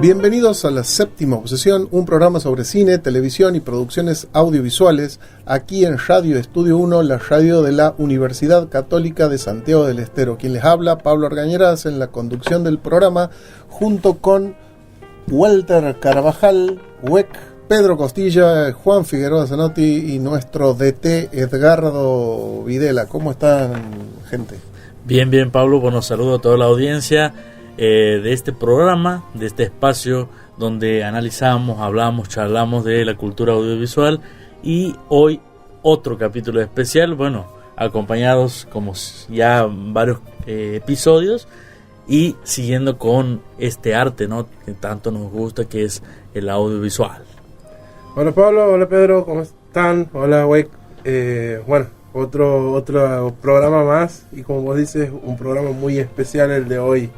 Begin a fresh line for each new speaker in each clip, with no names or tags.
Bienvenidos a La Séptima Obsesión, un programa sobre cine, televisión y producciones audiovisuales, aquí en Radio Estudio 1, la radio de la Universidad Católica de Santiago del Estero. Quien les habla, Pablo Argañeras, en la conducción del programa, junto con Walter Carabajal, Weck, Pedro Costilla, Juan Figueroa Zanotti y nuestro DT Edgardo Videla. ¿Cómo están, gente?
Bien, Pablo. Bueno, saludo a toda la audiencia de este programa, de este espacio donde analizamos, hablamos, charlamos de la cultura audiovisual, y hoy otro capítulo especial, bueno, acompañados como ya varios episodios y siguiendo con este arte, ¿no?, que tanto nos gusta, que es el audiovisual.
Hola Pablo, hola Pedro, ¿cómo están? Hola Weck. Bueno, otro programa más, y como vos dices, un programa muy especial el de hoy.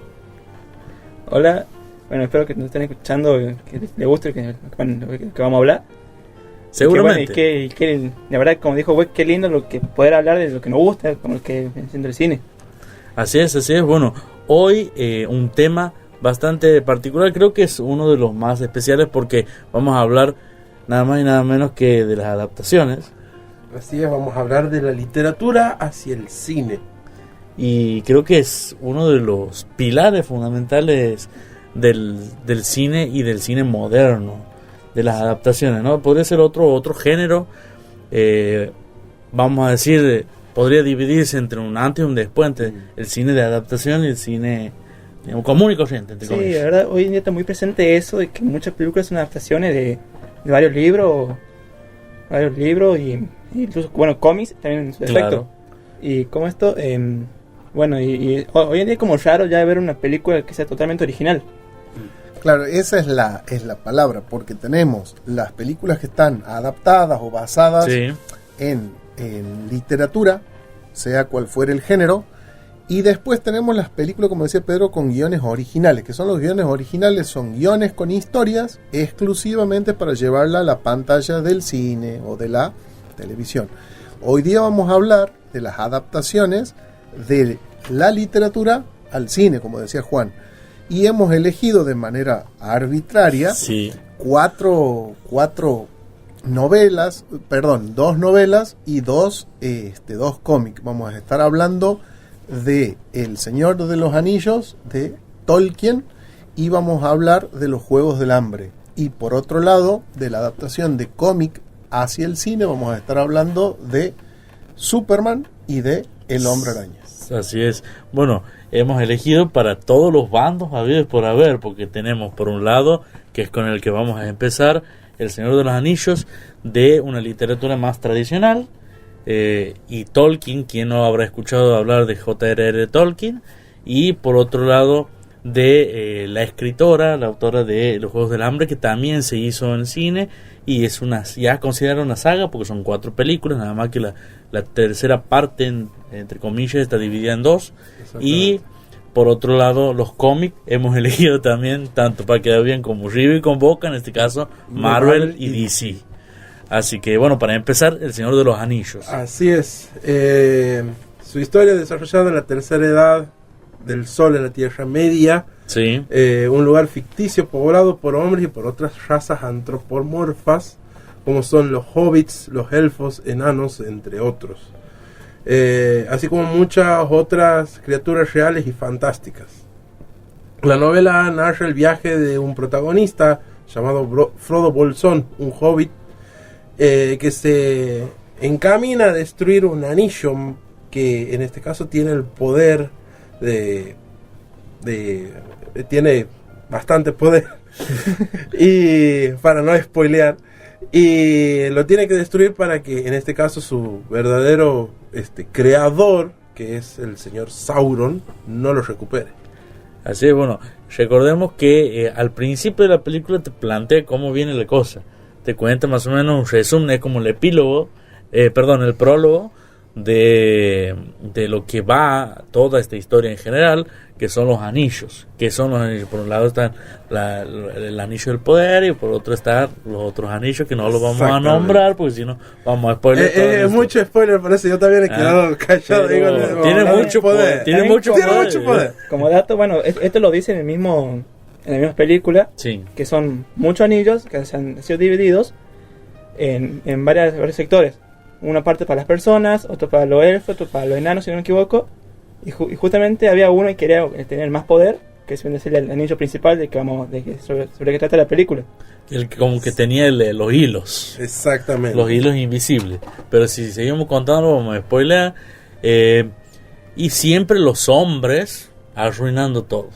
Hola, bueno, espero que nos estén escuchando, que les guste que vamos a hablar.
Seguramente.
Que la verdad, como dijo Weck, qué lindo lo que poder hablar de lo que nos gusta, como el que enciende el cine.
Así es. Bueno, hoy un tema bastante particular, creo que es uno de los más especiales porque vamos a hablar nada más y nada menos que de las adaptaciones.
Así es, vamos a hablar de la literatura hacia el cine.
Y creo que es uno de los pilares fundamentales del cine y del cine moderno, de las adaptaciones, ¿no? Podría ser otro género, vamos a decir, podría dividirse entre un antes y un después, entre el cine de adaptación y el cine, digamos, común y corriente.
Sí, la verdad, hoy en día está muy presente eso de que muchas películas son adaptaciones de varios libros y incluso, bueno, cómics también en su defecto.
Claro.
Y como esto, bueno, y hoy en día es como raro ya ver una película que sea totalmente original.
Claro, esa es la palabra, porque tenemos las películas que están adaptadas o basadas en literatura, sea cual fuere el género, y después tenemos las películas, como decía Pedro, con guiones originales, que son los guiones originales, son guiones con historias exclusivamente para llevarla a la pantalla del cine o de la televisión. Hoy día vamos a hablar de las adaptaciones de la literatura al cine, como decía Juan, y hemos elegido de manera arbitraria cuatro novelas, dos novelas y dos cómics. Vamos a estar hablando de El Señor de los Anillos de Tolkien, y vamos a hablar de Los Juegos del Hambre, y por otro lado, de la adaptación de cómic hacia el cine, vamos a estar hablando de Superman y de El Hombre Araña.
Así es. Bueno, hemos elegido para todos los bandos habidos por haber, porque tenemos por un lado, que es con el que vamos a empezar, El Señor de los Anillos, de una literatura más tradicional, y Tolkien, quien no habrá escuchado hablar de J.R.R. Tolkien, y por otro lado de la escritora, la autora de Los Juegos del Hambre, que también se hizo en cine, y es ya considerada una saga porque son 4 películas, nada más que la tercera parte, entre comillas, está dividida en 2. Y por otro lado, los cómics hemos elegido también, tanto para quedar bien, como River y con Boca, en este caso Marvel y DC. Así que bueno, para empezar, El Señor de los Anillos.
Así es. Su historia desarrollada en la tercera edad del Sol, en la Tierra Media.
Sí.
Un lugar ficticio poblado por hombres y por otras razas antropomorfas, como son los hobbits, los elfos, enanos, entre otros. Así como muchas otras criaturas reales y fantásticas. La novela narra el viaje de un protagonista llamado Frodo Bolsón, un hobbit, que se encamina a destruir un anillo que en este caso tiene el poder tiene bastante poder y para no spoilear, y lo tiene que destruir para que en este caso su verdadero creador, que es el señor Sauron, no lo recupere.
Así es. Bueno, recordemos que al principio de la película te plantea cómo viene la cosa, te cuenta más o menos un resumen, es como el epílogo, el prólogo de lo que va toda esta historia en general, que son los anillos. Por un lado está el anillo del poder, y por otro están los otros anillos que no los vamos a nombrar porque si no vamos a spoiler todo
es mucho spoiler, por eso yo también he quedado callado.
Tiene mucho poder.
Como dato, bueno, esto lo dice en el mismo en la misma película,
Sí.
que son muchos anillos que han sido divididos en varios sectores. Una parte para las personas, otro para los elfos, otro para los enanos, si no me equivoco. Y justamente había uno que quería tener más poder, que es el anillo principal sobre que trata la película.
El que como que tenía los hilos.
Exactamente.
Los hilos invisibles. Pero si seguimos contando, vamos a spoilear. Y siempre los hombres arruinando todo.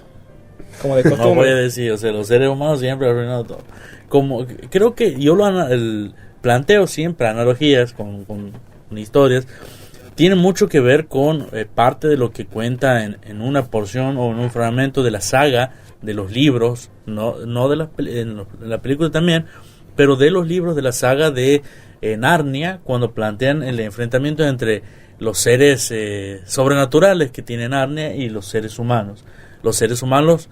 Como de costumbre.
No voy a decir, o sea, los seres humanos siempre arruinando todo. Como creo que yo planteo siempre analogías con historias. Tiene mucho que ver con parte de lo que cuenta en una porción o en un fragmento de la saga de los libros, no de en la película también, pero de los libros de la saga de Narnia, cuando plantean el enfrentamiento entre los seres sobrenaturales que tiene Narnia y los seres humanos. Los seres humanos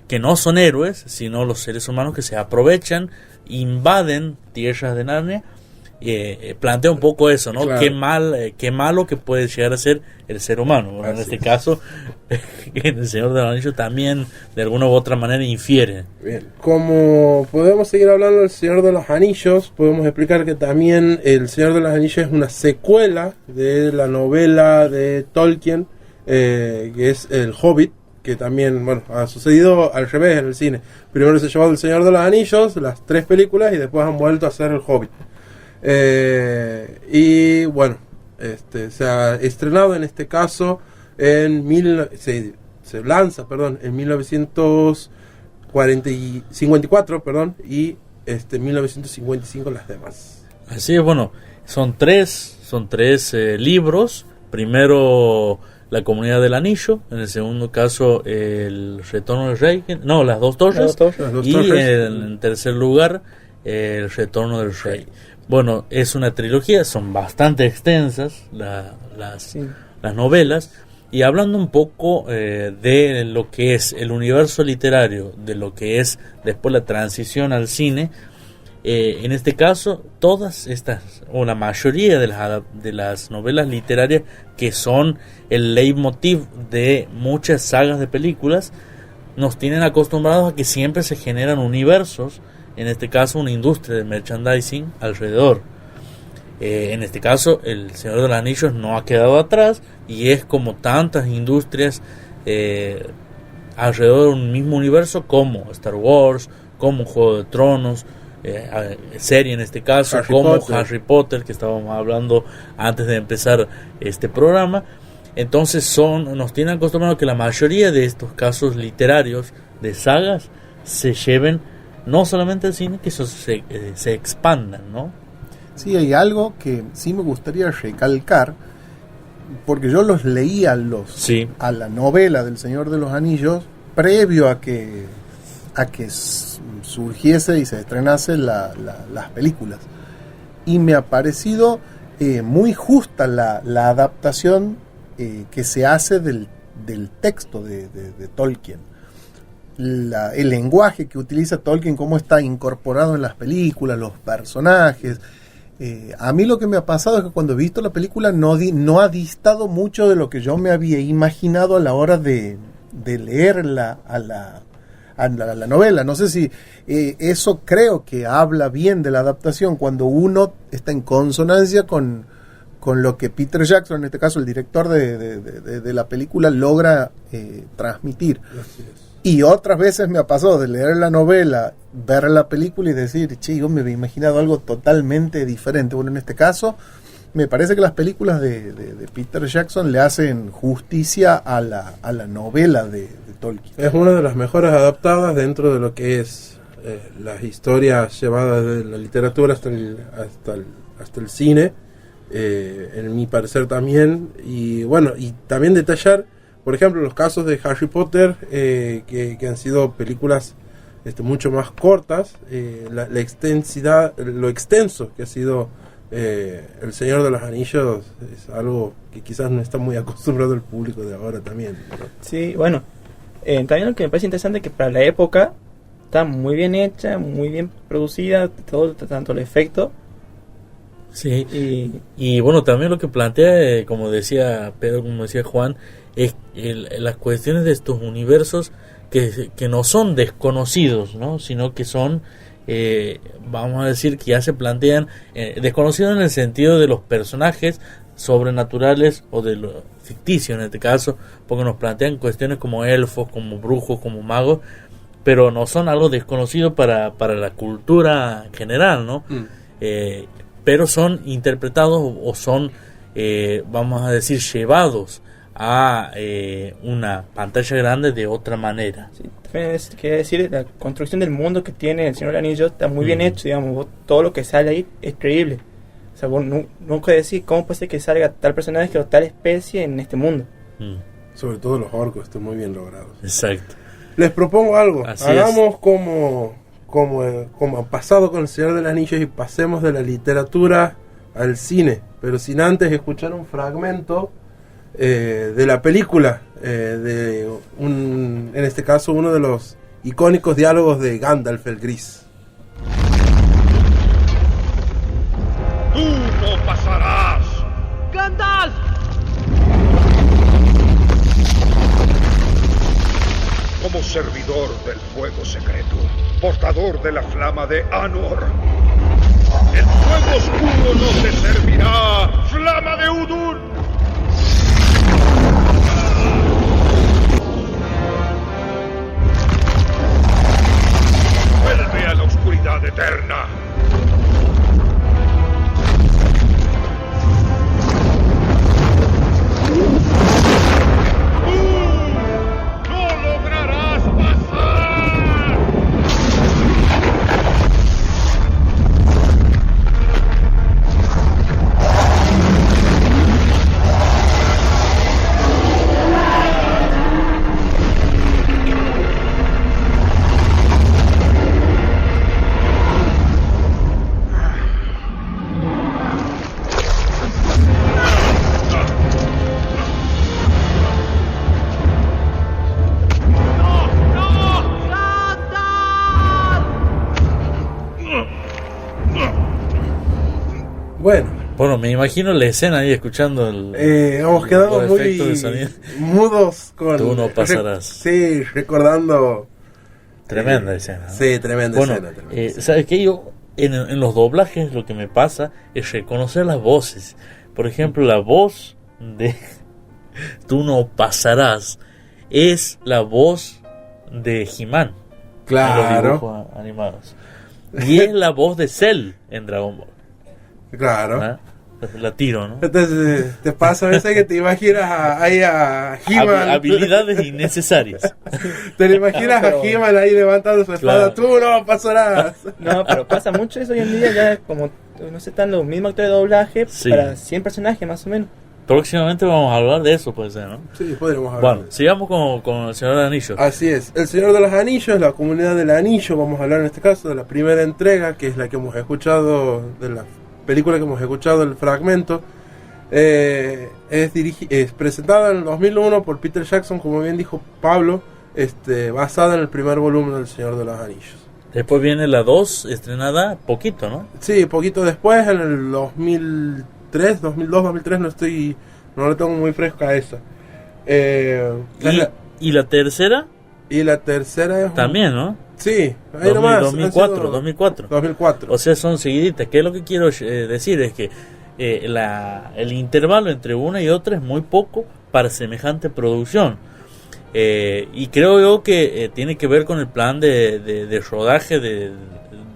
que no son héroes, sino los seres humanos que se aprovechan, invaden tierras de Narnia. Plantea un poco eso, ¿no?
Claro.
Qué malo que puede llegar a ser el ser humano. Bueno, en este caso, en el Señor de los Anillos también de alguna u otra manera infiere.
Bien, como podemos seguir hablando del Señor de los Anillos, podemos explicar que también el Señor de los Anillos es una secuela de la novela de Tolkien, que es El Hobbit, que también, bueno, ha sucedido al revés en el cine. Primero se llevó El Señor de los Anillos, las 3 películas, y después han vuelto a hacer El Hobbit. Y bueno, se ha estrenado en este caso se lanza en 1954, y 1955 las demás.
Así es, bueno, son tres libros. Primero La Comunidad del Anillo, en el segundo caso El Retorno del Rey, no, Las Dos Torres, y en tercer lugar El Retorno del Rey. Bueno, es una trilogía, son bastante extensas las novelas, y hablando un poco de lo que es el universo literario, de lo que es después la transición al cine, en este caso, todas estas, o la mayoría de las novelas literarias que son el leitmotiv de muchas sagas de películas, nos tienen acostumbrados a que siempre se generan universos, en este caso una industria de merchandising alrededor. En este caso El Señor de los Anillos no ha quedado atrás, y es como tantas industrias alrededor de un mismo universo, como Star Wars, como Juego de Tronos, serie en este caso, Harry Potter, que estábamos hablando antes de empezar este programa. Entonces nos tienen acostumbrado a que la mayoría de estos casos literarios de sagas se lleven no solamente al cine, que eso se expandan, ¿no?
Sí, hay algo que sí me gustaría recalcar, porque yo los leía a la novela del Señor de los Anillos previo a que surgiese y se estrenase las películas, y me ha parecido muy justa la adaptación que se hace del texto de Tolkien. El lenguaje que utiliza Tolkien, cómo está incorporado en las películas, los personajes. A mí lo que me ha pasado es que cuando he visto la película no ha distado mucho de lo que yo me había imaginado a la hora de leerla a la novela. No sé si eso creo que habla bien de la adaptación, cuando uno está en consonancia con lo que Peter Jackson, en este caso el director de la película, logra transmitir. Y otras veces me ha pasado de leer la novela, ver la película y decir, che, yo me había imaginado algo totalmente diferente. Bueno, en este caso, me parece que las películas de Peter Jackson le hacen justicia a la novela de Tolkien.
Es una de las mejores adaptadas dentro de lo que es las historias llevadas de la literatura hasta el cine, en mi parecer también. Y bueno, y también detallar, por ejemplo, los casos de Harry Potter, que han sido películas mucho más cortas, la extensidad, lo extenso que ha sido El Señor de los Anillos, es algo que quizás no está muy acostumbrado el público de ahora también, ¿no?
Sí, bueno, también lo que me parece interesante es que para la época está muy bien hecha, muy bien producida, tanto el efecto.
Sí, y bueno, también lo que plantea, como decía Pedro, como decía Juan, es las cuestiones de estos universos que no son desconocidos, ¿no? Sino que son, vamos a decir, que ya se plantean desconocidos en el sentido de los personajes sobrenaturales o de lo ficticio en este caso, porque nos plantean cuestiones como elfos, como brujos, como magos, pero no son algo desconocido para la cultura en general, ¿no? Pero son interpretados o son, vamos a decir, llevados a una pantalla grande de otra manera.
Sí, quiere decir, la construcción del mundo que tiene el Señor de los Anillos está muy bien hecho, digamos, todo lo que sale ahí es creíble. O sea, vos no puedes decir cómo puede ser que salga tal personaje o tal especie en este mundo.
Sobre todo los orcos, están muy bien logrados.
Exacto.
Les propongo algo.
Así
hagamos como ha pasado con el Señor de los Anillos y pasemos de la literatura al cine, pero sin antes escuchar un fragmento de la película, en este caso uno de los icónicos diálogos de Gandalf el Gris.
¡Tú no pasarás!
¡Gandalf!
Como servidor del fuego secreto, portador de la flama de Anor, el fuego oscuro no te servirá, flama de Udun. Vuelve a la oscuridad eterna.
Bueno, me imagino la escena ahí escuchando
hemos quedado muy mudos con...
Tú no pasarás.
Sí, recordando...
Tremenda escena, ¿no?
Sí, tremenda escena.
¿Sabes qué? Yo, en los doblajes lo que me pasa es reconocer las voces. Por ejemplo, la voz de Tú no pasarás es la voz de He-Man.
Claro.
En los dibujos animados. Y es la voz de Cell en Dragon Ball.
Claro.
¿Ah? Entonces la tiro, ¿no?
Entonces te pasa a veces que te imaginas ahí a He-Man.
Habilidades innecesarias.
Te lo imaginas a He-Man ahí levantando su espada. Tú no pasarás.
No, pero pasa mucho eso hoy en día, ya como no sé, están los mismos actores de doblaje para 100 personajes más o menos.
Próximamente vamos a hablar de eso, puede ser, ¿no?
Sí, podríamos hablar.
Bueno, sigamos con el Señor de los Anillos.
Así es, el Señor de los Anillos, la comunidad del anillo, vamos a hablar en este caso de la primera entrega, que es la que hemos escuchado, de la película que hemos escuchado, el fragmento. Es presentada en el 2001 por Peter Jackson, como bien dijo Pablo, basada en el primer volumen del Señor de los Anillos.
Después viene la 2, estrenada poquito, ¿no?
Sí, poquito después, en el 2003, 2002, 2003, no la tengo muy fresca esa.
¿Y la tercera?
Y la tercera es...
También, ¿no?
Sí, ahí nomás.
2004. O sea, son seguiditas. ¿Qué es lo que quiero decir? Es que el intervalo entre una y otra es muy poco para semejante producción. Y creo yo que tiene que ver con el plan de rodaje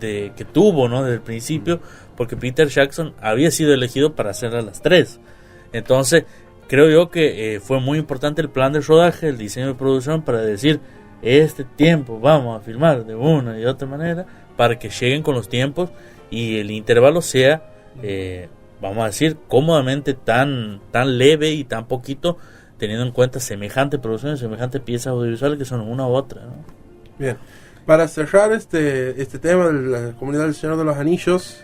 que tuvo, ¿no? Desde el principio, porque Peter Jackson había sido elegido para hacer a las 3. Entonces, creo yo que fue muy importante el plan de rodaje, el diseño de producción, para decir, este tiempo vamos a filmar de una y otra manera, para que lleguen con los tiempos y el intervalo sea, vamos a decir, cómodamente tan leve y tan poquito, teniendo en cuenta semejante producción, semejantes piezas audiovisuales que son una u otra, ¿no?
Bien, para cerrar este tema de la comunidad del Señor de los Anillos,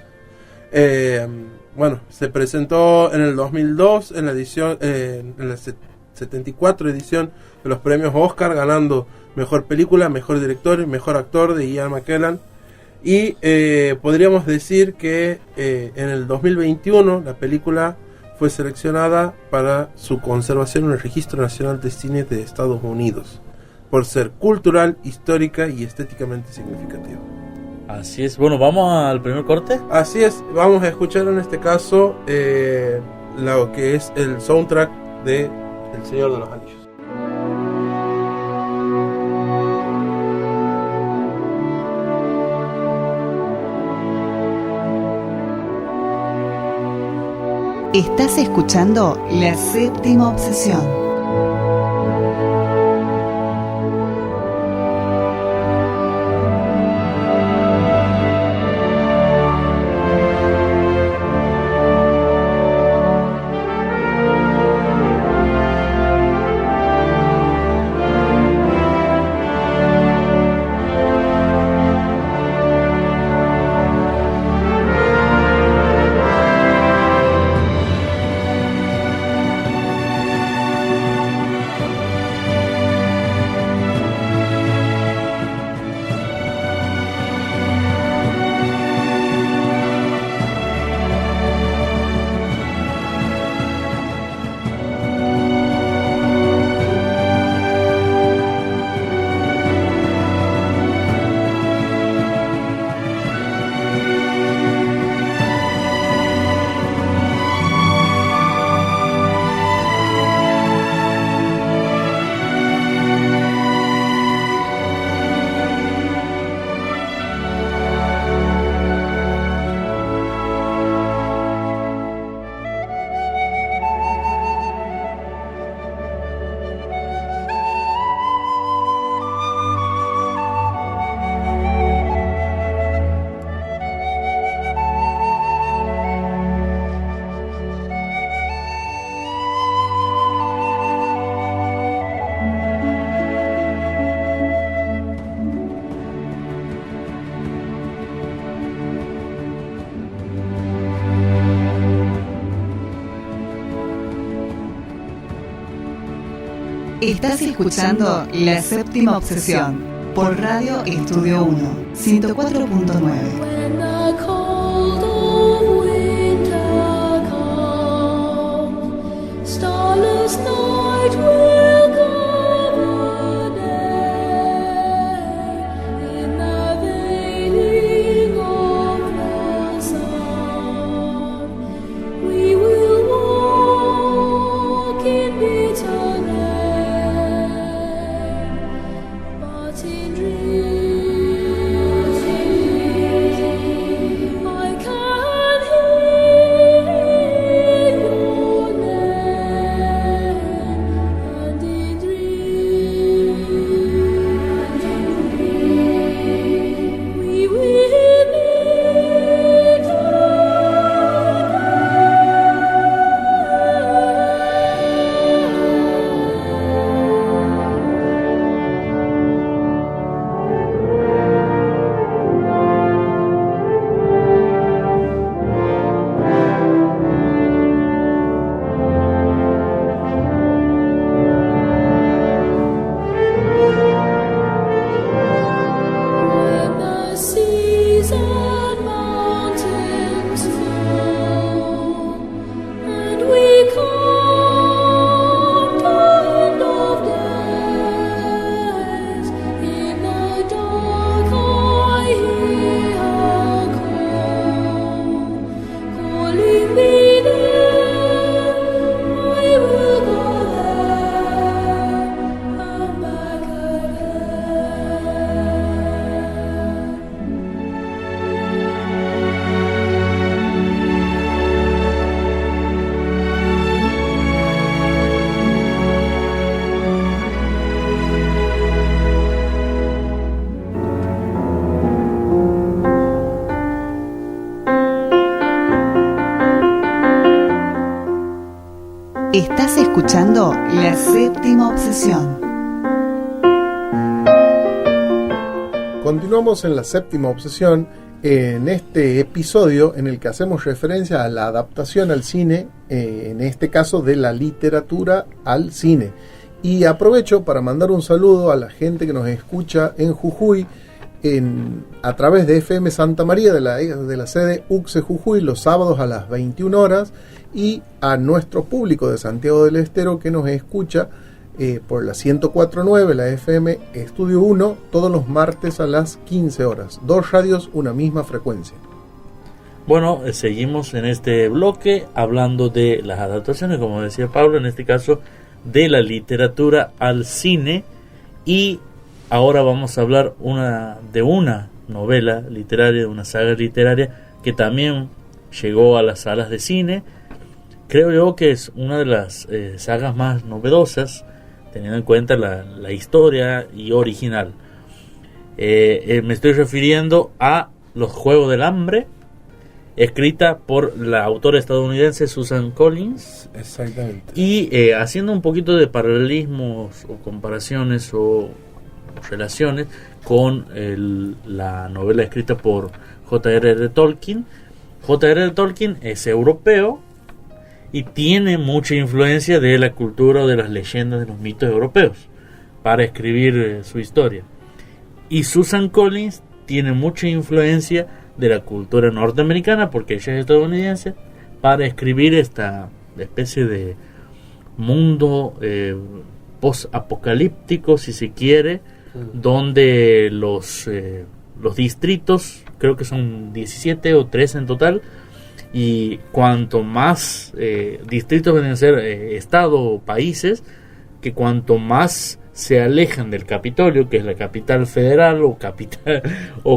bueno, se presentó en el 2002 en la edición, en la 74 edición de los premios Oscar, ganando mejor película, mejor director y mejor actor de Ian McKellen. Y podríamos decir que en el 2021 la película fue seleccionada para su conservación en el Registro Nacional de Cine de Estados Unidos. por ser cultural, histórica y estéticamente significativa.
Así es. Bueno, ¿vamos al primer corte?
Así es, vamos a escuchar en este caso lo que es el soundtrack de El Señor de los Anillos.
Estás escuchando La Séptima Obsesión. Estás escuchando La Séptima Obsesión por Radio Estudio 1, 104.9. Estás escuchando La Séptima Obsesión.
Continuamos en La Séptima Obsesión, en este episodio en el que hacemos referencia a la adaptación al cine, en este caso de la literatura al cine. Y aprovecho para mandar un saludo a la gente que nos escucha en Jujuy, a través de FM Santa María de la sede UCSE Jujuy los sábados a las 21 horas, y a nuestro público de Santiago del Estero que nos escucha por la 104.9, la FM Estudio 1, todos los martes a las 15 horas. 2 radios, una misma frecuencia.
Bueno, seguimos en este bloque hablando de las adaptaciones, como decía Pablo, en este caso de la literatura al cine, y ahora vamos a hablar de una novela literaria, de una saga literaria que también llegó a las salas de cine. Creo yo que es una de las sagas más novedosas, teniendo en cuenta la historia y original. Me estoy refiriendo a Los Juegos del Hambre, escrita por la autora estadounidense Susan Collins.
Exactamente.
Y haciendo un poquito de paralelismos o comparaciones o relaciones con la novela escrita por J.R.R. Tolkien. J.R.R. Tolkien es europeo y tiene mucha influencia de la cultura o de las leyendas, de los mitos europeos para escribir su historia. Y Susan Collins tiene mucha influencia de la cultura norteamericana, porque ella es estadounidense, para escribir esta especie de mundo post-apocalíptico, si se quiere, donde los distritos, creo que son 17 o 13 en total, y cuanto más distritos deben ser estados o países, que cuanto más se alejan del Capitolio, que es la capital federal o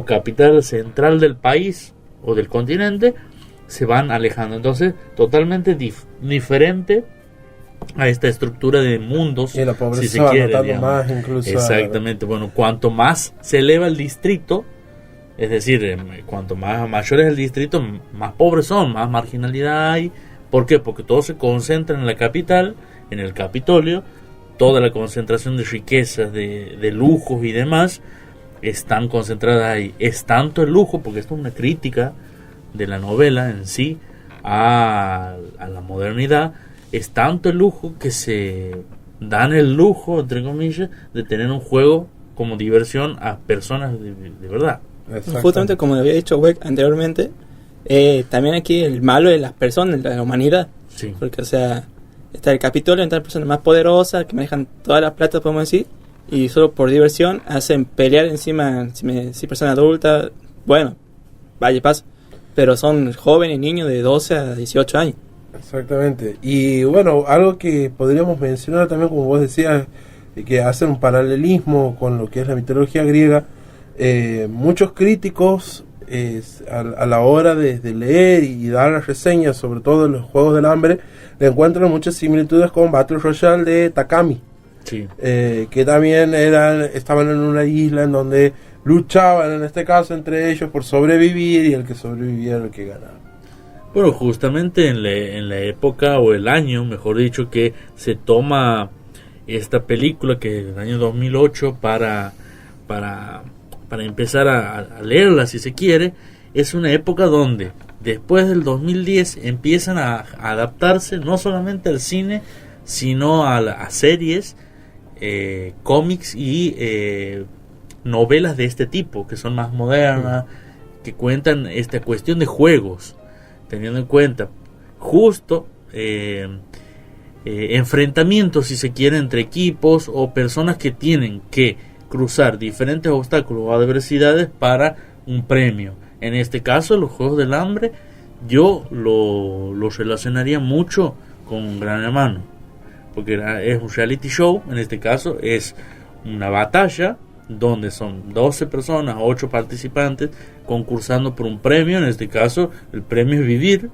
capital central del país o del continente, se van alejando. Entonces, totalmente diferente a esta estructura de mundos,
y la pobreza
si se quiere,
más incluso.
Exactamente. Bueno, cuanto más se eleva el distrito, es decir, cuanto más mayor es el distrito, más pobres son, más marginalidad hay. ¿Por qué? Porque todo se concentra en la capital, en el Capitolio. Toda la concentración de riquezas, de lujos y demás están concentradas ahí. Es tanto el lujo, porque esto es una crítica de la novela en sí a la modernidad, es tanto el lujo que se dan el lujo, entre comillas, de tener un juego como diversión a personas de verdad.
Justamente como había dicho Weck anteriormente, también aquí el malo es las personas, la humanidad.
Sí.
Porque, o sea, está el Capitolio, están las personas más poderosas que manejan toda la plata, podemos decir, y solo por diversión hacen pelear encima, si personas adultas, bueno, vaya pasa, pero son jóvenes y niños de 12 a 18 años.
Exactamente. Y bueno, algo que podríamos mencionar también, como vos decías, que hacen un paralelismo con lo que es la mitología griega. Muchos críticos a la hora de leer y dar las reseñas, sobre todo en los Juegos del Hambre, le encuentran muchas similitudes con Battle Royale de Takami.
Sí.
Que también estaban en una isla en donde luchaban, en este caso, entre ellos por sobrevivir, y el que sobrevivía era el que ganaba.
Bueno, justamente en la época, o el año, mejor dicho, que se toma esta película, que es del año 2008, para empezar a leerla, si se quiere, es una época donde después del 2010 empiezan a adaptarse no solamente al cine, sino a series, cómics y novelas de este tipo, que son más modernas, que cuentan esta cuestión de juegos, teniendo en cuenta justo enfrentamientos, si se quiere, entre equipos o personas que tienen que cruzar diferentes obstáculos o adversidades para un premio. En este caso, los Juegos del Hambre, yo lo relacionaría mucho con Gran Hermano, porque es un reality show. En este caso es una batalla donde son 12 personas, 8 participantes concursando por un premio. En este caso el premio es vivir,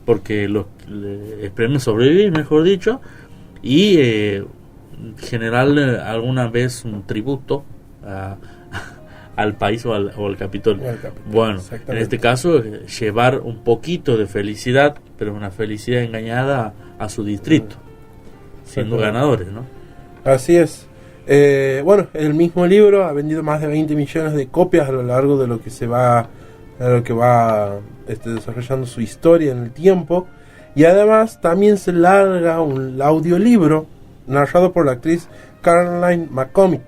porque el premio es sobrevivir, mejor dicho, y generar alguna vez un tributo al país o al Capitolio. Bueno, en este caso llevar un poquito de felicidad, pero una felicidad engañada a su distrito, siendo ganadores, ¿no?
Así es. Bueno, el mismo libro ha vendido más de 20 millones de copias a lo largo de lo que va desarrollando su historia en el tiempo, y además también se larga un audiolibro narrado por la actriz Caroline McCormick,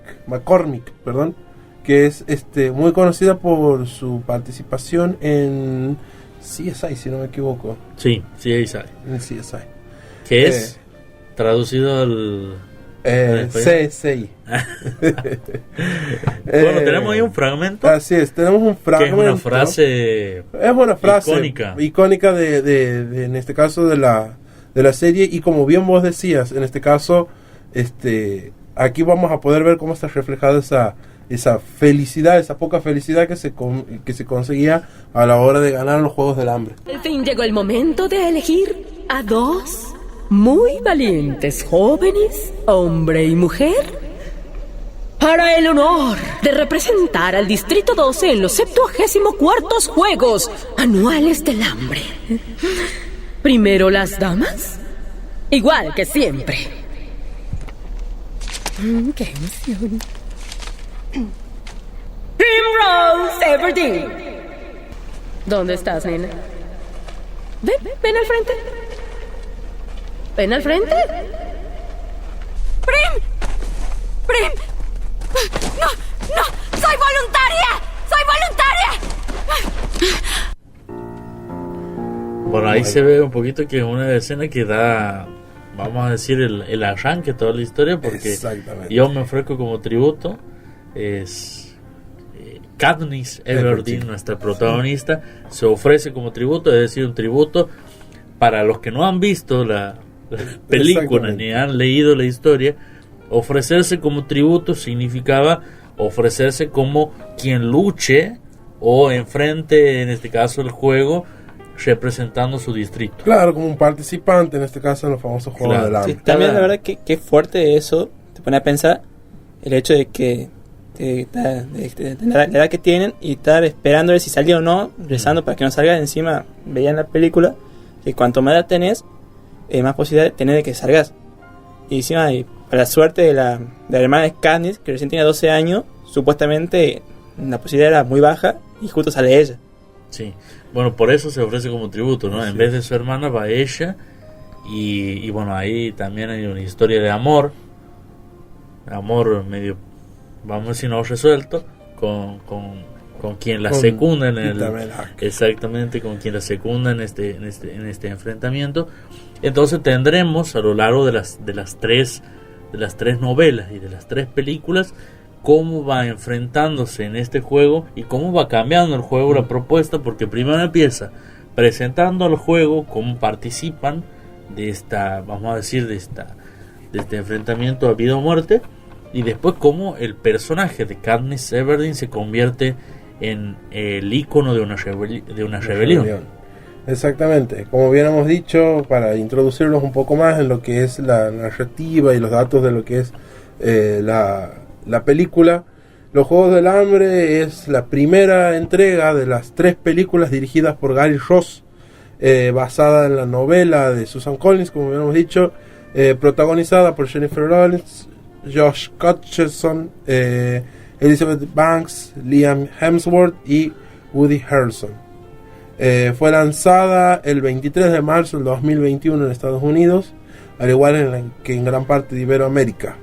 que es muy conocida por su participación en CSI, si no me equivoco.
Sí, CSI.
En CSI.
Que es traducido
CSI.
Bueno, tenemos ahí un fragmento.
Así es, tenemos un fragmento.
Que es una frase.
Es una frase
icónica
de en este caso de la serie, y como bien vos decías, en este caso, aquí vamos a poder ver cómo está reflejada esa felicidad, esa poca felicidad que se conseguía a la hora de ganar los Juegos del Hambre.
Al fin llegó el momento de elegir a dos muy valientes jóvenes, hombre y mujer, para el honor de representar al Distrito 12 en los 74º Juegos Anuales del Hambre. Primero las damas, igual que siempre. ¡Qué emoción! Primrose Everdeen. ¿Dónde estás, nena? Ven al frente. Ven al frente. ¡Prim! ¡No! ¡Soy voluntaria!
Bueno, ahí se ve un poquito que es una escena que da, vamos a decir, el arranque de toda la historia, porque yo me ofrezco como tributo. Es Katniss Everdeen, nuestra protagonista, se ofrece como tributo, es decir, un tributo para los que no han visto la película ni han leído la historia. Ofrecerse como tributo significaba ofrecerse como quien luche o enfrente, en este caso, el juego, representando su distrito.
Claro, como un participante, en este caso, en los famosos Juegos del Hambre.
Sí, también la verdad que fuerte eso, te pone a pensar el hecho de que de la edad que tienen y estar esperando a ver si salía o no, rezando para que no salga. Encima veían la película que cuanto más edad tenés, más posibilidad de tener de que salgas. Y encima, para la suerte de la hermana de Katniss, que recién tenía 12 años, supuestamente la posibilidad era muy baja y justo sale ella.
Sí, bueno, por eso se ofrece como tributo, ¿no? Sí. En vez de su hermana va ella, y bueno, ahí también hay una historia de amor medio, vamos a decir, no resuelto, con quien la secunda en el, exactamente, con quien la secunda en este enfrentamiento. Entonces tendremos a lo largo de las tres novelas y de las 3 películas cómo va enfrentándose en este juego y cómo va cambiando el juego, la propuesta, porque primero empieza presentando al juego cómo participan de esta, vamos a decir, de este enfrentamiento a vida o muerte, y después cómo el personaje de Katniss Everdeen se convierte en el ícono de una rebelión.
Exactamente, como bien hemos dicho, para introducirnos un poco más en lo que es la narrativa y los datos de lo que es la película, Los Juegos del Hambre es la primera entrega de las 3 películas dirigidas por Gary Ross, basada en la novela de Susan Collins, como bien hemos dicho, protagonizada por Jennifer Lawrence, Josh Hutcherson, Elizabeth Banks, Liam Hemsworth y Woody Harrelson. Fue lanzada el 23 de marzo del 2021 en Estados Unidos, al igual que en gran parte de Iberoamérica.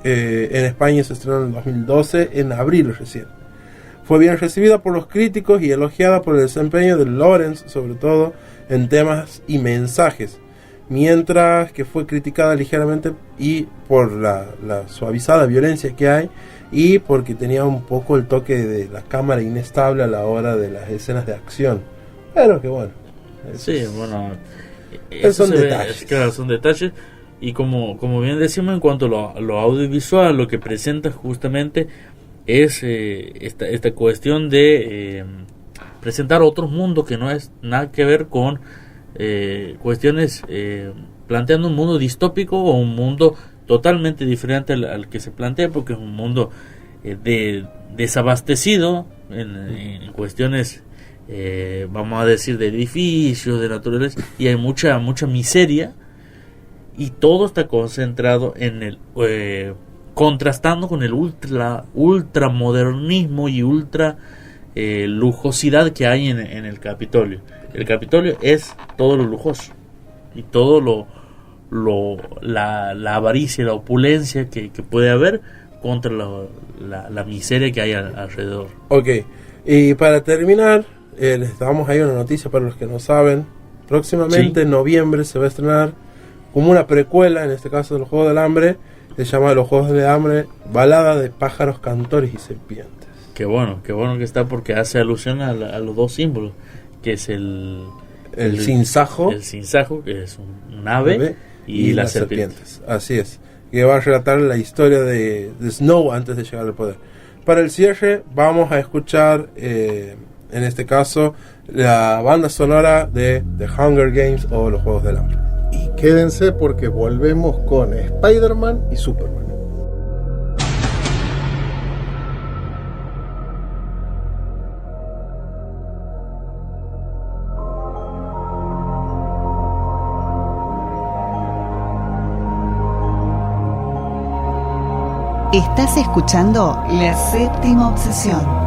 En España se estrenó en el 2012, en abril recién. Fue bien recibida por los críticos y elogiada por el desempeño de Lawrence, sobre todo en temas y mensajes, mientras que fue criticada ligeramente y por la suavizada violencia que hay, y porque tenía un poco el toque de la cámara inestable a la hora de las escenas de acción. Pero que bueno.
Sí, bueno. Son detalles. Claro, son detalles. Y como bien decimos, en cuanto a lo audiovisual, lo que presenta justamente es esta cuestión de presentar otros mundos que no es nada que ver con cuestiones, planteando un mundo distópico o un mundo totalmente diferente al que se plantea, porque es un mundo desabastecido en cuestiones, vamos a decir, de edificios, de naturaleza, y hay mucha miseria, y todo está concentrado en el contrastando con el ultramodernismo y ultra lujosidad que hay en el Capitolio. El Capitolio es todo lo lujoso y todo la avaricia, la opulencia que puede haber contra la miseria que hay alrededor.
Ok, y para terminar, les damos ahí una noticia para los que no saben. Próximamente, en noviembre, se va a estrenar como una precuela, en este caso de Los Juegos del Hambre, se llama Los Juegos de Hambre, balada de pájaros, cantores y serpientes.
Qué bueno que está, porque hace alusión a los dos símbolos, que es el
sinsajo,
que es un ave, y las serpientes.
Así es, que va a relatar la historia de Snow antes de llegar al poder. Para el cierre vamos a escuchar, en este caso, la banda sonora de The Hunger Games o Los Juegos del Hambre.
Y quédense porque volvemos con Spider-Man y Superman.
Estás escuchando La Séptima Obsesión.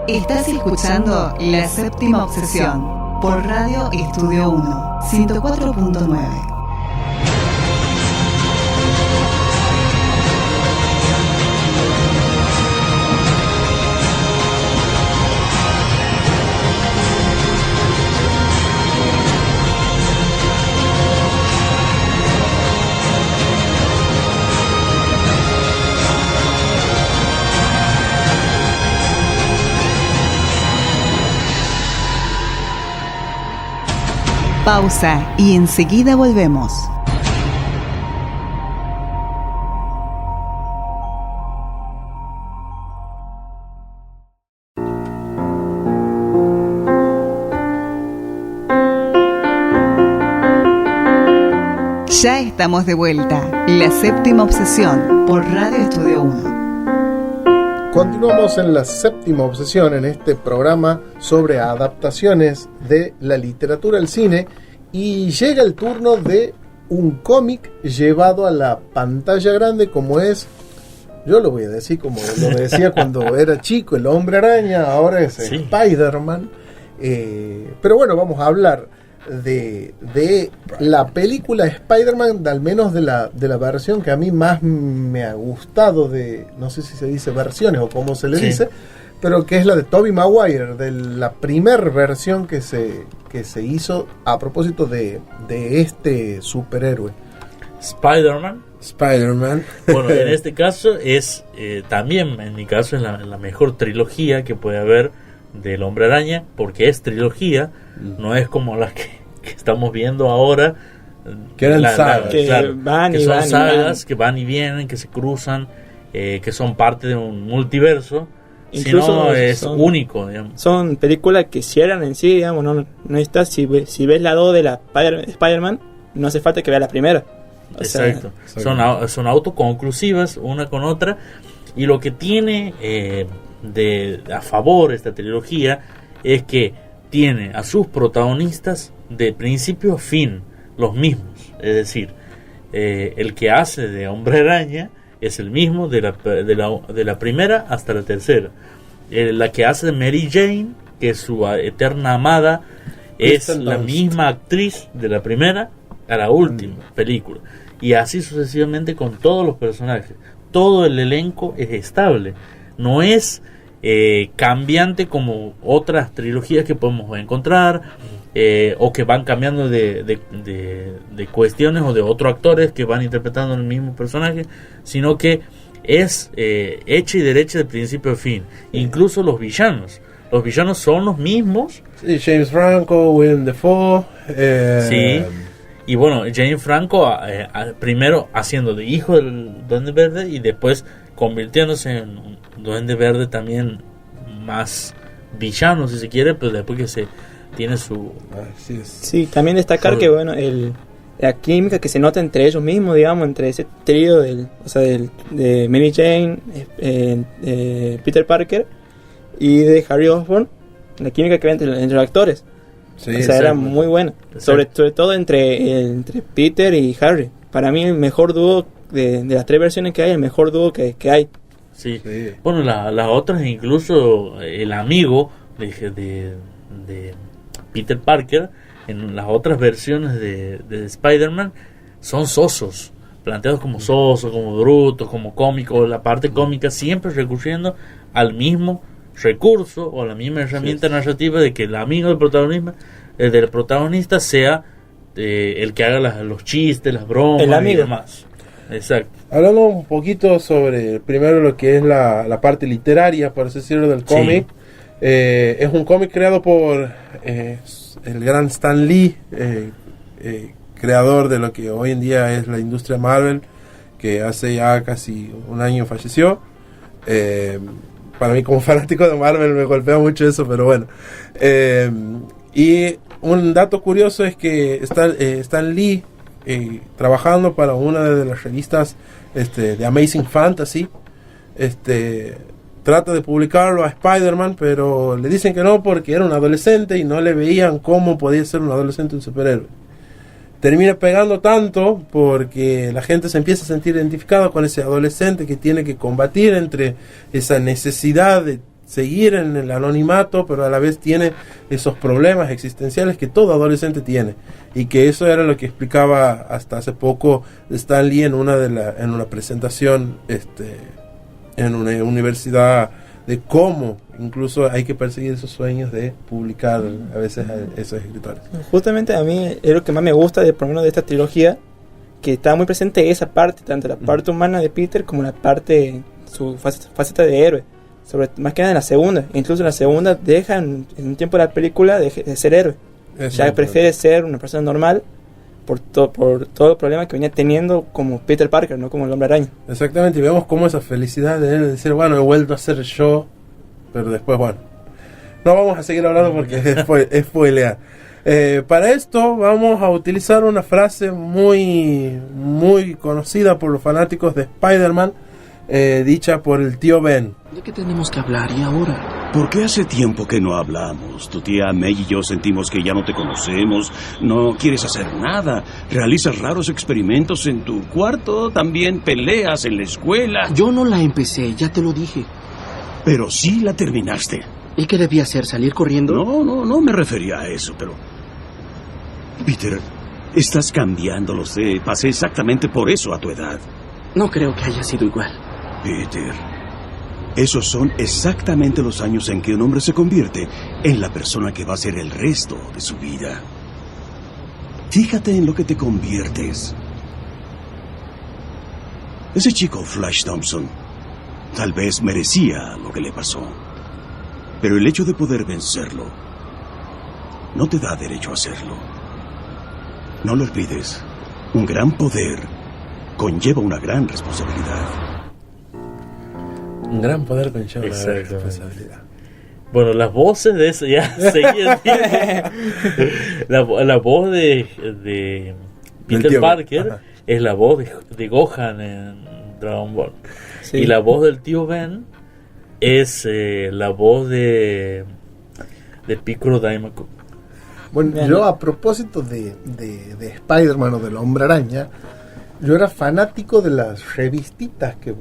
Estás escuchando La Séptima Obsesión por Radio Estudio 1, 104.9. Pausa y enseguida volvemos. Ya estamos de vuelta. La Séptima Obsesión por Radio Estudio 1.
Continuamos en La Séptima Obsesión, en este programa sobre adaptaciones de la literatura al cine, y llega el turno de un cómic llevado a la pantalla grande, como es, yo lo voy a decir como lo decía cuando era chico, el Hombre Araña, ahora es Spider-Man, pero bueno, vamos a hablar de la película Spider-Man, al menos de la versión que a mí más me ha gustado, de no sé si se dice versiones o cómo se le dice, pero que es la de Tobey Maguire, de la primer versión que se hizo a propósito de este superhéroe
Spider-Man.
Bueno,
en este caso es también, en mi caso, es la mejor trilogía que puede haber del Hombre Araña, porque es trilogía, no es como las que estamos viendo ahora,
que eran sagas,
que son sagas que van y vienen, que se cruzan, que son parte de un multiverso. Incluso es único, digamos.
Son películas que cierran en sí, digamos, no está, si ves la 2 de la Spider-Man, no hace falta que veas la primera.
Exacto. Son autoconclusivas una con otra, y lo que tiene a favor esta trilogía es que tiene a sus protagonistas de principio a fin los mismos, es decir, el que hace de Hombre Araña es el mismo de la primera hasta la tercera, la que hace de Mary Jane, que es su eterna amada, es la misma actriz de la primera a la última película, y así sucesivamente con todos los personajes. Todo el elenco es estable, no es cambiante como otras trilogías que podemos encontrar, o que van cambiando de cuestiones, o de otros actores que van interpretando el mismo personaje, sino que es hecha y derecha de principio a fin. Incluso los villanos, los villanos son los mismos.
Sí, James Franco, Willem Dafoe.
Sí. Y bueno, James Franco primero haciendo de hijo del Duende Verde y después convirtiéndose en un Duende Verde también más villano, si se quiere, pero después que se tiene su...
Sí, también destacar que bueno, la química que se nota entre ellos mismos, digamos, entre ese trío de Mary Jane, Peter Parker y de Harry Osborn, la química que había entre los actores.
Sí,
era muy buena, sobre todo entre Peter y Harry. Para mí el mejor dúo de las 3 versiones que hay, el mejor dúo que hay.
Sí. Bueno, las otras, incluso el amigo de Peter Parker en las otras versiones de Spider-Man son sosos, planteados como sosos, como brutos, como cómicos. La parte cómica siempre recurriendo al mismo recurso o a la misma herramienta narrativa de que el amigo del protagonista sea el que haga los chistes, las bromas,
el amigo.
Y demás. Exacto.
Hablando un poquito sobre primero lo que es la parte literaria, por así decirlo, del cómic. Es un cómic creado por el gran Stan Lee, creador de lo que hoy en día es la industria Marvel, que hace ya casi un año falleció. Para mí, como fanático de Marvel, me golpea mucho eso, pero bueno. Y un dato curioso es que Stan Lee, trabajando para una de las revistas de Amazing Fantasy, trata de publicarlo a Spider-Man, pero le dicen que no porque era un adolescente y no le veían cómo podía ser un adolescente un superhéroe. Termina pegando tanto porque la gente se empieza a sentir identificada con ese adolescente que tiene que combatir entre esa necesidad de seguir en el anonimato, pero a la vez tiene esos problemas existenciales que todo adolescente tiene, y que eso era lo que explicaba hasta hace poco Stan Lee en una presentación en una universidad, de cómo incluso hay que perseguir esos sueños de publicar a veces a esos escritores.
Justamente a mí es lo que más me gusta por lo menos de esta trilogía, que está muy presente esa parte, tanto la parte humana de Peter como la parte, su faceta de héroe, más que nada en la segunda. Incluso en la segunda deja en un tiempo de la película de ser héroe. Ya prefiere ser una persona normal por todo el problema que venía teniendo como Peter Parker, no como el Hombre Araña.
Exactamente, y vemos cómo esa felicidad de él de decir, bueno, he vuelto a ser yo, pero después, bueno, no vamos a seguir hablando porque es spoilear. Para esto vamos a utilizar una frase muy conocida por los fanáticos de Spider-Man, dicha por el tío Ben.
¿De qué tenemos que hablar y ahora?
Porque hace tiempo que no hablamos. Tu tía May y yo sentimos que ya no te conocemos. No quieres hacer nada. Realizas raros experimentos en tu cuarto. También peleas en la escuela.
Yo no la empecé, ya te lo dije.
Pero sí la terminaste.
¿Y qué debía hacer? ¿Salir corriendo?
No me refería a eso, pero... Peter, estás cambiando, lo sé. Pasé exactamente por eso a tu edad.
No creo que haya sido igual.
Peter, esos son exactamente los años en que un hombre se convierte en la persona que va a ser el resto de su vida. Fíjate en lo que te conviertes. Ese chico, Flash Thompson, tal vez merecía lo que le pasó. Pero el hecho de poder vencerlo no te da derecho a hacerlo. No lo olvides. Un gran poder conlleva una gran responsabilidad.
Un gran poder conlleva una gran responsabilidad.
Bueno, las voces de eso ya seguían. La voz de Peter Parker es la voz de Gohan en Dragon Ball. Sí. Y la voz del tío Ben es la voz de Piccolo Daimaku.
Bueno, yo a propósito de Spider-Man o del Hombre Araña, yo era fanático de las revistitas que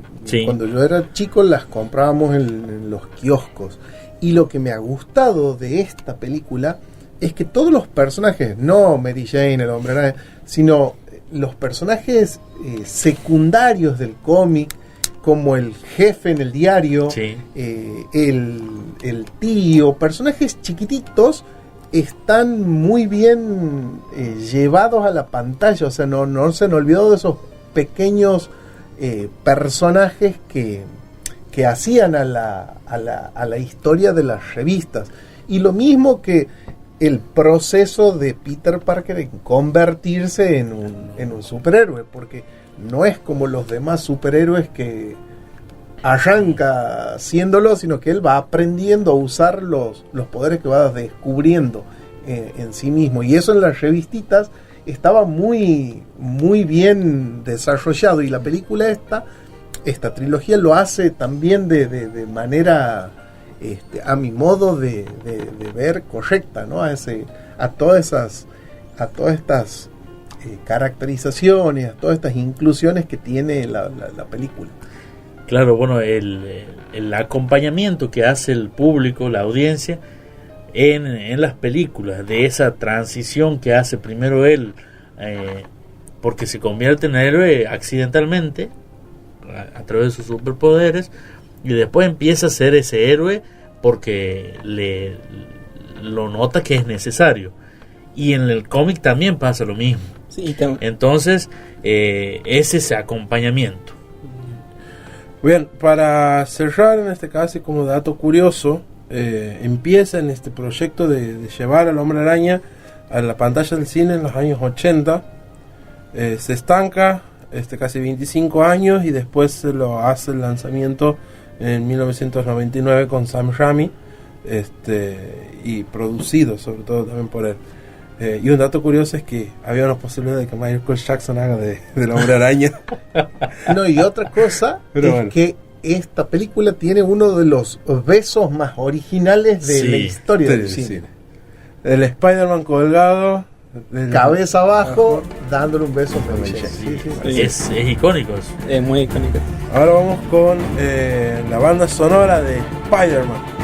cuando yo era chico las comprábamos en los kioscos. Y lo que me ha gustado de esta película es que todos los personajes, no Mary Jane, el Hombre Araña, sino los personajes secundarios del cómic, como el jefe en el diario, el tío, personajes chiquititos, están muy bien llevados a la pantalla. O sea, no se han olvidado de esos pequeños personajes que que hacían a la historia de las revistas. Y lo mismo que el proceso de Peter Parker en convertirse en un superhéroe, porque no es como los demás superhéroes que arranca siéndolo, sino que él va aprendiendo a usar los poderes que va descubriendo en sí mismo. Y eso en las revistitas estaba muy, muy bien desarrollado, y la película esta trilogía lo hace también de manera, a mi modo de ver, correcta, ¿no? A todas estas caracterizaciones, a todas estas inclusiones que tiene la película.
Claro, bueno, el acompañamiento que hace el público, la audiencia, en las películas, de esa transición que hace primero él, porque se convierte en héroe accidentalmente a través de sus superpoderes, y después empieza a ser ese héroe porque lo nota que es necesario. Y en el cómic también pasa lo mismo.
Sí,
entonces es ese acompañamiento.
Bien, para cerrar en este caso, como dato curioso, empieza en este proyecto de llevar al Hombre Araña a la pantalla del cine en los años 80, se estanca casi 25 años, y después se lo hace el lanzamiento en 1999 con Sam Raimi, y producido sobre todo también por él. Y un dato curioso es que había una posibilidad de que Michael Jackson haga del Hombre Araña.
No, y otra cosa que esta película tiene uno de los besos más originales de la historia del cine.
El Spider-Man colgado,
cabeza abajo, dándole un beso a Michelle.
Es icónico.
Es muy icónico.
Ahora vamos con la banda sonora de Spider-Man.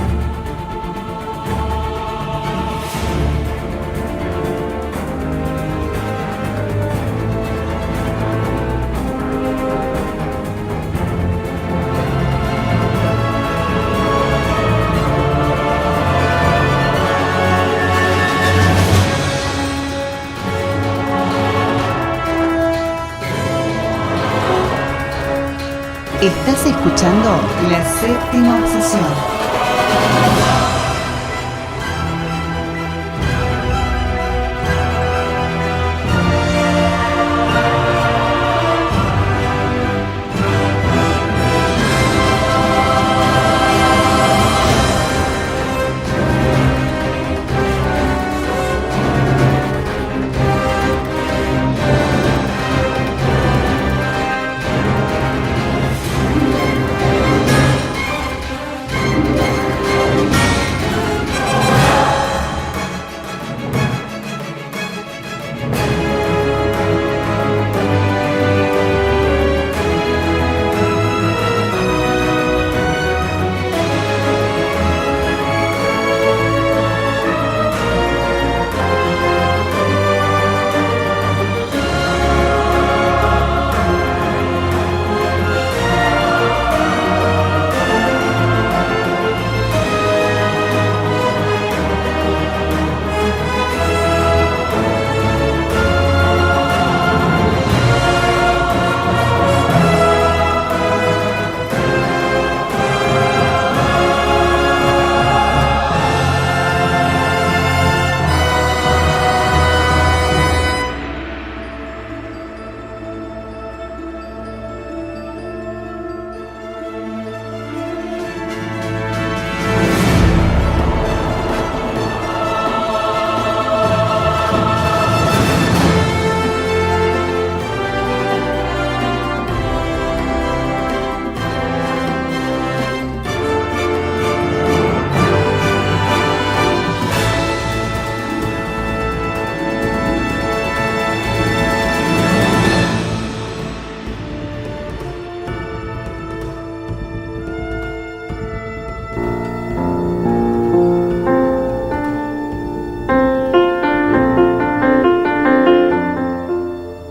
Estás escuchando La Séptima Obsesión.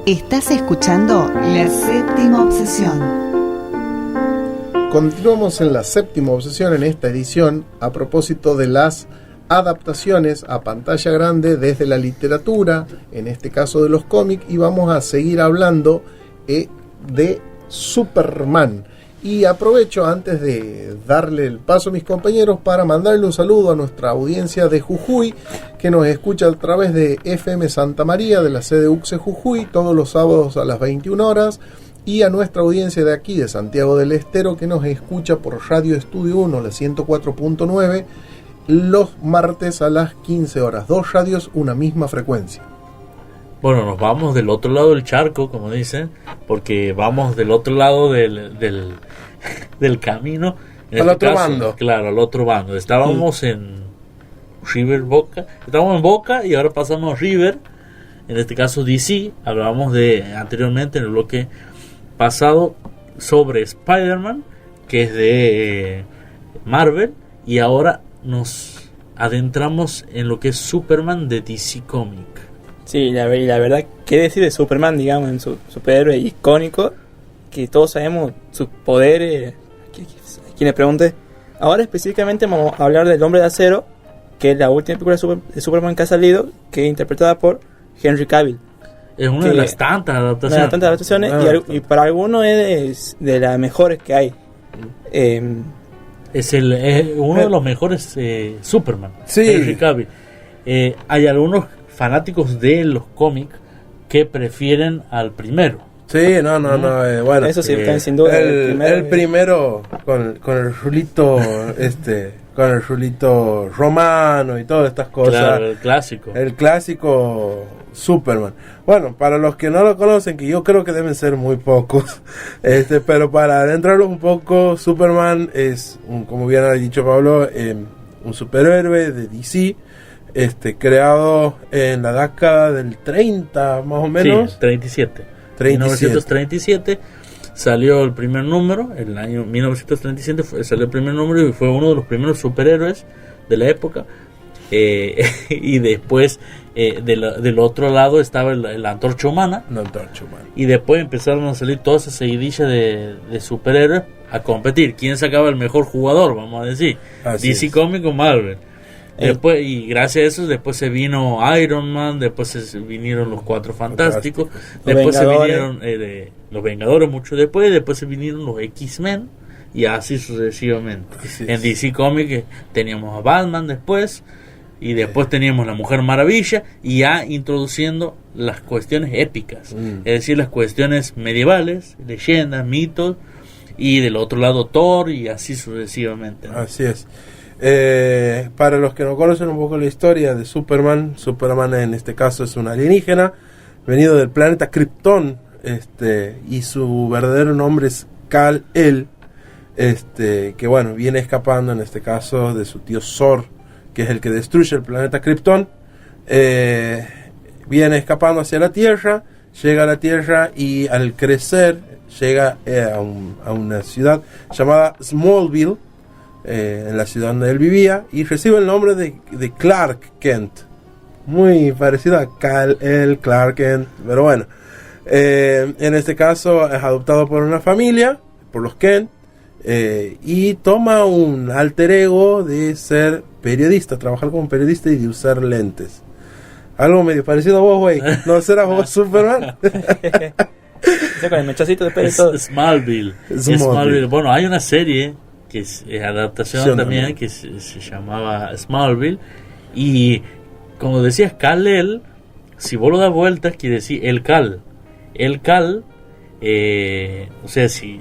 Estás escuchando La Séptima Obsesión.
Continuamos en La Séptima Obsesión en esta edición a propósito de las adaptaciones a pantalla grande desde la literatura, en este caso de los cómics, y vamos a seguir hablando de Superman. Y aprovecho antes de darle el paso a mis compañeros para mandarle un saludo a nuestra audiencia de Jujuy, que nos escucha a través de FM Santa María de la sede UCSE Jujuy todos los sábados a las 21 horas, y a nuestra audiencia de aquí de Santiago del Estero, que nos escucha por Radio Estudio 1, la 104.9, los martes a las 15 horas. 2 radios, una misma frecuencia.
Bueno, nos vamos del otro lado del charco, como dicen, porque vamos del otro lado del camino.
Al otro bando.
Claro, al otro bando. Estábamos en River Boca. Estábamos en Boca y ahora pasamos a River. En este caso DC. Hablábamos anteriormente en el bloque pasado sobre Spider-Man, que es de Marvel. Y ahora nos adentramos en lo que es Superman de DC Comics.
Sí, la verdad, ¿qué decir de Superman, digamos, en su superhéroe icónico? Que todos sabemos sus poderes. A quien le pregunte. Ahora específicamente vamos a hablar del Hombre de Acero, que es la última película de Superman que ha salido, que es interpretada por Henry Cavill.
Es una de las tantas adaptaciones.
Una de las tantas adaptaciones, y para algunos es de las mejores que hay.
Es uno de los mejores Superman,
sí.
Henry Cavill. Hay algunos fanáticos de los cómics que prefieren al primero.
Sí, no, bueno.
Eso sí, sin duda.
El primero con el rulito, con el rulito romano y todas estas cosas.
Claro, el clásico.
El clásico Superman. Bueno, para los que no lo conocen, que yo creo que deben ser muy pocos, pero para adentrarlos un poco, Superman es, como bien ha dicho Pablo, un superhéroe de DC. Creado en la década del 30 más o menos.
Sí, 37. 1937 salió el primer número. En el año 1937 salió el primer número y fue uno de los primeros superhéroes de la época. Y después del otro lado estaba la Antorcha Humana. Y después empezaron a salir todas esas seguidillas de superhéroes a competir. ¿Quién sacaba el mejor jugador? Vamos a decir. DC Comics o Marvel. Después, y gracias a eso después se vino Iron Man, después se vinieron los Cuatro Fantásticos, después se vinieron los Vengadores mucho después se vinieron los X-Men y así sucesivamente. En DC Comics teníamos a Batman después, y después teníamos la Mujer Maravilla, y ya introduciendo las cuestiones épicas, es decir, las cuestiones medievales, leyendas, mitos, y del otro lado Thor, y así sucesivamente, ¿no?
Así es. Para los que no conocen un poco la historia de Superman en este caso es un alienígena venido del planeta Krypton, y su verdadero nombre es Kal-El, que bueno, viene escapando en este caso de su tío Zor, que es el que destruye el planeta Krypton. Viene escapando hacia la Tierra, llega a la Tierra y al crecer llega a una ciudad llamada Smallville, en la ciudad donde él vivía, y recibe el nombre de Clark Kent, muy parecido a Kal-El, Clark Kent, pero bueno, en este caso es adoptado por una familia, por los Kent, y toma un alter ego de ser periodista, trabajar como periodista y de usar lentes. Algo medio parecido a vos, güey. ¿No serás vos Superman?
Con el mechacito de pelo y todo.
Smallville. Bueno, hay una serie que es adaptación también, que se llamaba Smallville, y como decías, Kal-El, si vos lo das vueltas, quiere decir el Kal, o sea, si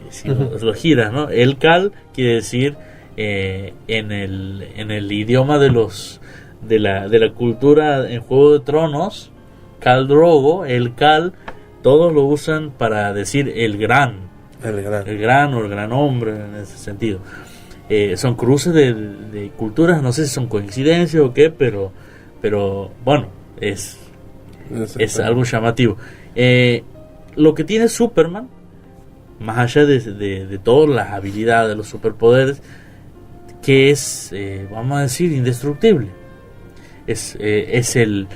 lo giras, ¿no? El Kal quiere decir en el idioma de la cultura en Juego de Tronos, Khal Drogo, el Kal, todos lo usan para decir el gran o el gran hombre, en ese sentido. Son cruces de culturas, no sé si son coincidencias o qué, pero bueno, es algo llamativo. Lo que tiene Superman, más allá de todas las habilidades, de los superpoderes, que es, vamos a decir, indestructible. Es el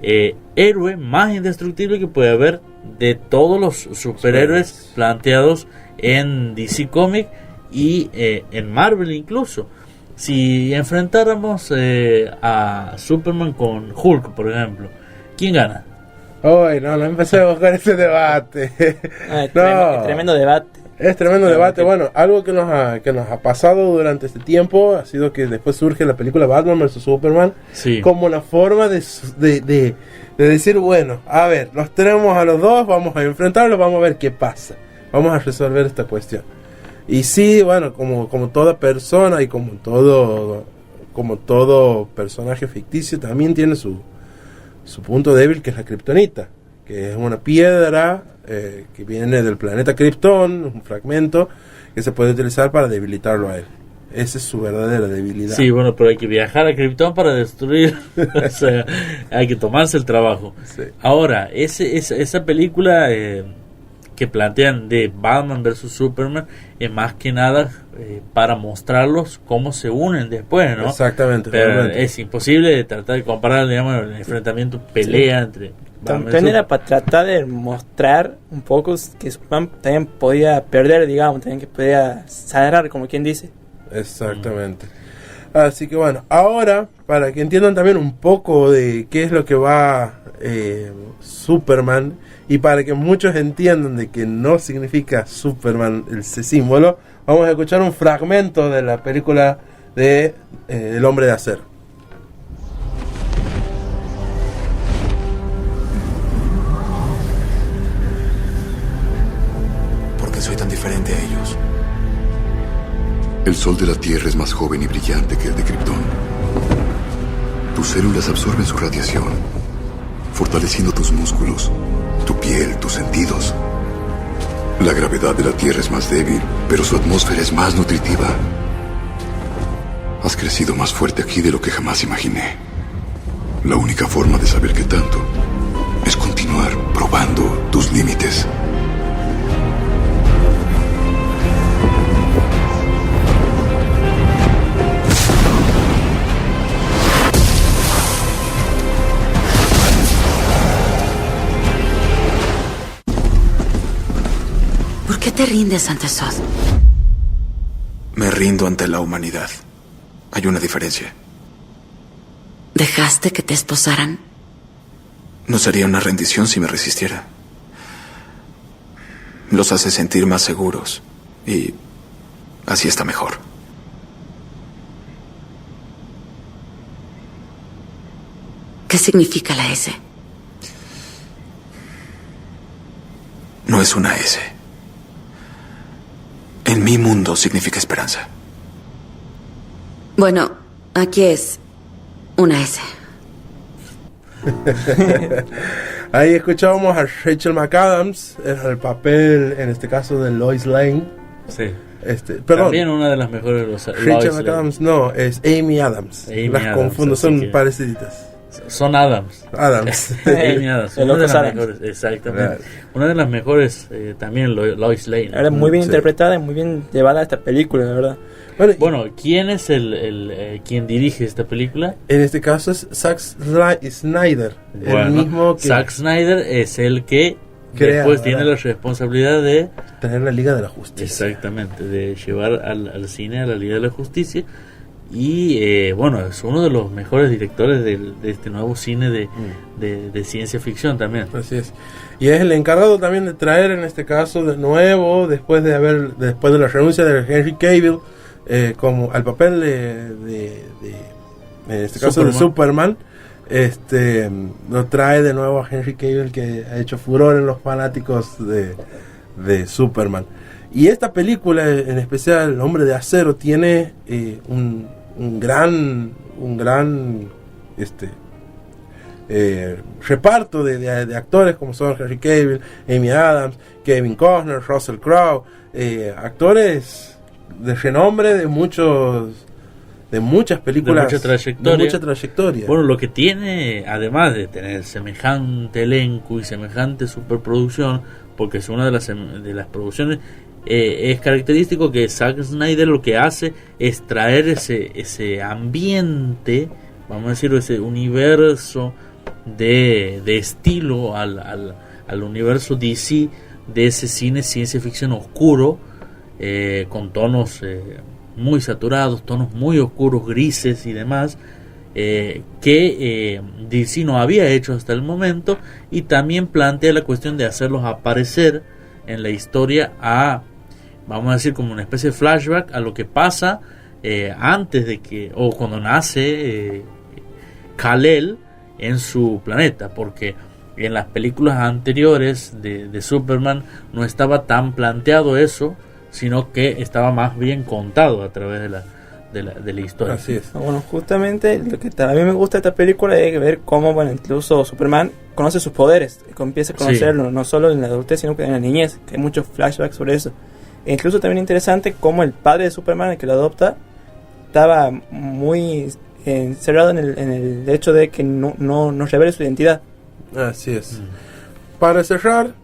héroe más indestructible que puede haber de todos los superhéroes planteados en DC Comics y en Marvel incluso. Si enfrentáramos a Superman con Hulk, por ejemplo, ¿quién gana?
No empecemos con ese debate.
Tremendo debate.
Es tremendo debate. Bueno, algo que nos ha pasado durante este tiempo ha sido que después surge la película Batman vs Superman como una forma de decir, bueno, a ver, los tenemos a los dos, vamos a enfrentarlos, vamos a ver qué pasa, vamos a resolver esta cuestión. Y sí, bueno, como toda persona y como todo personaje ficticio, también tiene su punto débil, que es la kriptonita, que es una piedra que viene del planeta Krypton, un fragmento que se puede utilizar para debilitarlo a él. Esa es su verdadera debilidad.
Sí, bueno, pero hay que viajar a Krypton para destruir. O sea, hay que tomarse el trabajo. Sí. Ahora, esa película que plantean de Batman vs Superman es más que nada para mostrarlos cómo se unen después, ¿no?
Exactamente.
Pero
realmente
es imposible tratar de comparar, digamos, el enfrentamiento, pelea entre...
También era para tratar de mostrar un poco que Superman también podía perder, digamos, también que podía cerrar, como quien dice.
Exactamente. Así que bueno, ahora, para que entiendan también un poco de qué es lo que va Superman, y para que muchos entiendan de que no significa Superman ese símbolo, vamos a escuchar un fragmento de la película de El Hombre de Acero.
Soy tan diferente a ellos.
El sol de la Tierra es más joven y brillante que el de Krypton. Tus células absorben su radiación, fortaleciendo tus músculos, tu piel, tus sentidos. La gravedad de la Tierra es más débil, pero su atmósfera es más nutritiva. Has crecido más fuerte aquí de lo que jamás imaginé. La única forma de saber qué tanto es continuar probando tus límites.
¿Por qué te rindes ante Zod?
Me rindo ante la humanidad. Hay una diferencia.
¿Dejaste que te esposaran?
No sería una rendición si me resistiera. Los hace sentir más seguros y así está mejor.
¿Qué significa la S?
No es una S. En mi mundo significa esperanza.
Bueno, aquí es una S.
Ahí escuchábamos a Rachel McAdams en el papel, en este caso, de Lois Lane.
Sí.
Perdón.
También una de las mejores.
Rachel McAdams, no, es Amy Adams. Las confundo, son pareciditas.
Son Adams. Amy Adams. Una de las mejores, exactamente. Una de las mejores, también Lois Lane.
Era muy bien interpretada y muy bien llevada esta película, la verdad.
Bueno, ¿quién es quien dirige esta película?
En este caso es Zack Snyder.
Bueno,
el mismo que
Zack Snyder es el que después tiene la responsabilidad de
tener la Liga de la Justicia.
Exactamente, de llevar al cine a la Liga de la Justicia. Y bueno, es uno de los mejores directores de este nuevo cine de ciencia ficción también.
Así es. Y es el encargado también de traer, en este caso, de nuevo, después de la renuncia de Henry Cavill, como al papel de en este caso de Superman, lo trae de nuevo a Henry Cavill, que ha hecho furor en los fanáticos de Superman. Y esta película, en especial El Hombre de Acero, tiene un gran reparto de actores, como son Henry Cavill, Amy Adams, Kevin Costner, Russell Crowe, actores de renombre de muchas películas,
de mucha trayectoria.
Bueno,
lo que tiene, además de tener semejante elenco y semejante superproducción, porque es una de las producciones, es característico que Zack Snyder lo que hace es traer ese ambiente, vamos a decirlo, ese universo de estilo al universo DC, de ese cine ciencia ficción oscuro, con tonos muy saturados, tonos muy oscuros, grises y demás, que DC no había hecho hasta el momento, y también plantea la cuestión de hacerlos aparecer en la historia a vamos a decir, como una especie de flashback a lo que pasa antes de que, o cuando nace Kal-El en su planeta, porque en las películas anteriores de Superman no estaba tan planteado eso, sino que estaba más bien contado a través de la historia.
Así es.
Bueno, justamente lo que a mí me gusta de esta película es ver cómo, bueno, incluso Superman conoce sus poderes, empieza a conocerlo, no solo en la adultez, sino que en la niñez, que hay muchos flashbacks sobre eso. E incluso también interesante cómo el padre de Superman, el que lo adopta, estaba muy encerrado en el hecho de que no revele su identidad.
Así es. Para cerrar,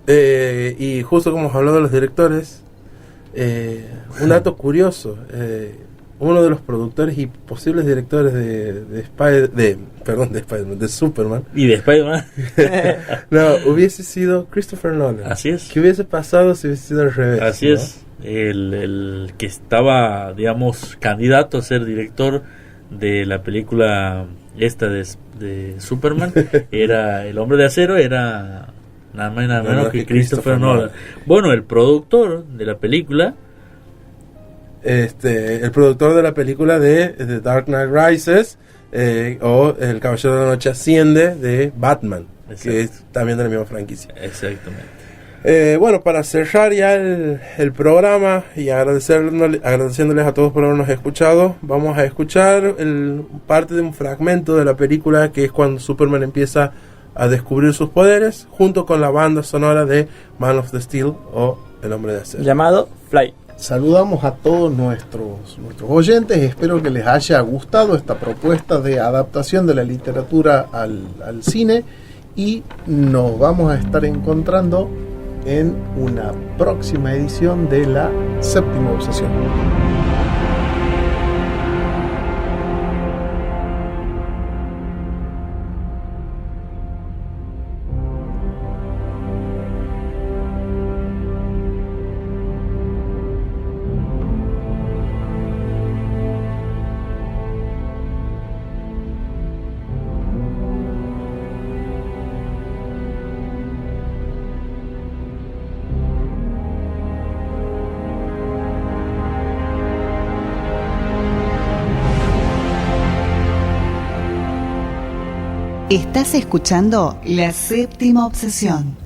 y justo como hemos hablado de los directores, un dato curioso, uno de los productores y posibles directores de Superman
y de Spider-Man
no, hubiese sido Christopher Nolan.
Así es.
¿Qué hubiese pasado si hubiese sido al revés?
Así, ¿no? Es. El que estaba, digamos, candidato a ser director de la película esta de Superman era El Hombre de Acero, era nada más y nada menos que Christopher Nolan. Bueno, el productor de la película,
el productor de la película de The Dark Knight Rises, o El Caballero de la Noche Asciende de Batman. Exacto. Que es también de la misma franquicia.
Exactamente.
Bueno, para cerrar ya el programa y agradeciéndoles a todos por habernos escuchado, vamos a escuchar parte de un fragmento de la película, que es cuando Superman empieza a descubrir sus poderes, junto con la banda sonora de Man of Steel o El Hombre de Acero,
llamado Fly.
Saludamos a todos nuestros oyentes. Espero que les haya gustado esta propuesta de adaptación de la literatura al cine, y nos vamos a estar encontrando en una próxima edición de la Séptima Obsesión.
Estás escuchando La Séptima Obsesión.